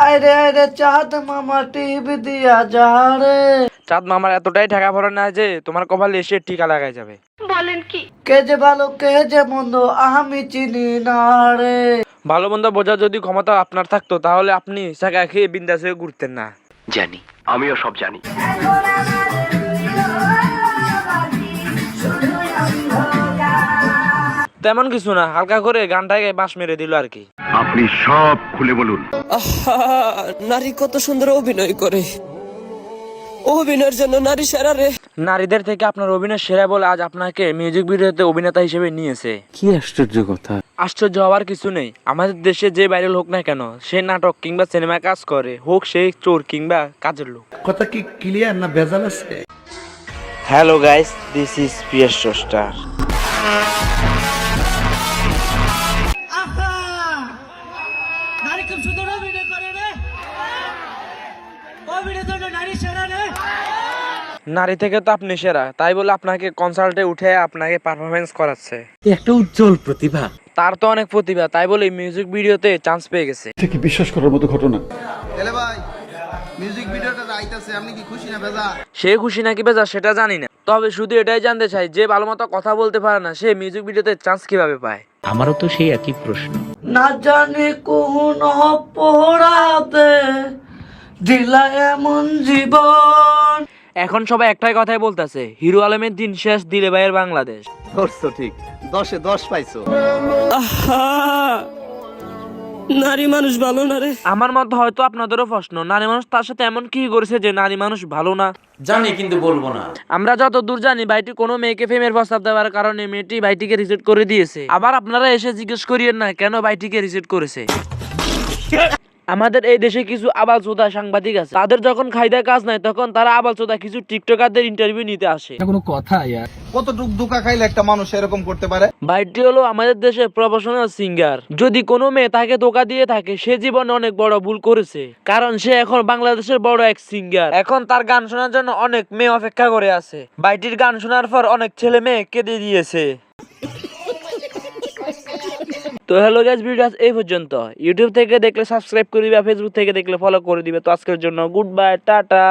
আরে আরে চাঁদ মামা টিভি দিয়া যা রে। চাঁদ মামার এতটাই ঠেকা পড়ে না যে তোমার কপালে এসে টিকা লাগাই যাবে। কে যে ভালো কে যে মন্দ আমি চিনি না রে। ভালো মন্দ বোঝার যদি ক্ষমতা আপনার থাকতো তাহলে আপনি চাকা খেয়ে বিন্দাস হয়ে ঘুরতেন না। জানি, আমিও সব জানি। তেমন কিছু না, হালকা করে গানটাকে বাঁশ মেরে দিল আর কি। আপনি সব খুলে বলুন। আহা, নারী কত সুন্দর অভিনয় করে, অভিনয়ের জন্য নারী সেরা রে। নারীদের থেকে আপনার অভিনয় সেরা বলে আজ আপনাকে মিউজিক ভিডিওতে অভিনেতা হিসেবে নিয়েছে। কি আশ্চর্য কথা। আশ্চর্য হওয়ার কিছু নেই। আমাদের দেশে যে ভাইরাল হোক না কেন, সে নাটক কিংবা সিনেমায় কাজ করে, হোক সে চোর কিংবা কাজের লোক। কথা কি ক্লিয়ার না ভেজাল আছে? Hello guys, this is PS star. নারী খুব সুন্দর অভিনয় করে রে। অভিনয় তো নারী সেরা রে। নারী থেকে তো আপনি সেরা, তাই বলে আপনাকে কনসার্টে উঠে আপনাকে পারফরমেন্স করাচ্ছে। একটা উজ্জ্বল প্রতিভা। তার তো অনেক প্রতিভা, তাই বলে মিউজিক ভিডিওতে চান্স পেয়ে গেছে। এটা কি বিশ্বাস করার মতো ঘটনা? এলে ভাই মিউজিক ভিডিওটা আইতাছে, আপনি কি খুশি না বেজা? সে খুশি নাকি বেজা সেটা জানি না, তবে শুধু এটাই জানতে চাই যে ভালো মতো কথা বলতে পারে না, সে মিউজিক ভিডিওতে চান্স কিভাবে পায়। আমারও তো সেই একই প্রশ্ন। না জানি কোন অপরাধে দিলা এমন জীবন। এখন সবাই একটাই কথাই বলতেছে, হিরো আলমের দিন শেষ, দিলে ভাইয়ের বাংলাদেশ। ধরছো ঠিক, 10-এ 10 পাইছো। আহা, নারী মানুষ ভালো না রে। আমার মতো হয়তো আপনাদেরও প্রশ্ন, নারী মানুষ তার সাথে এমন কি করেছে যে নারী মানুষ ভালো না? জানি কিন্তু বলবো না। আমরা যত দূর জানি, ভাইটি কোনো মেয়েকে প্রেমের প্রস্তাব দেওয়ার কারণে মেয়েটি ভাইটিকে রিজেক্ট করে দিয়েছে। আবার আপনারা এসে জিজ্ঞেস করিয়েন না কেন ভাইটিকে রিজেক্ট করেছে। আমাদের এই দেশে কিছু আবালচোদা সাংবাদিক আছে, তাদের যখন খাইদা কাজ নাই তখন তারা আবালচোদা কিছু টিকটকারদের ইন্টারভিউ নিতে আসে। কোনো কথা ইয়ার। কতটুক ধোঁকা খাইলে একটা মানুষ এরকম করতে পারে? ভাইটি হলো আমাদের দেশে প্রফেশনাল সিঙ্গার। যদি কোনো মেয়ে তাকে ধোকা দিয়ে থাকে, সে জীবনে অনেক বড় ভুল করেছে, কারণ সে এখন বাংলাদেশের বড় এক সিঙ্গার। এখন তার গান শোনার জন্য অনেক মেয়ে অপেক্ষা করে আছে। ভাইটির গান শোনার পর অনেক ছেলে মেয়ে কেঁদে দিয়েছে। তো হ্যালো গাইস, ভিডিও আজ এই পর্যন্ত। ইউটিউব থেকে দেখলে সাবস্ক্রাইব করে দিবে, ফেসবুক থেকে দেখলে ফলো করে দিবে। তো আজকের জন্য গুড বাই, টাটা।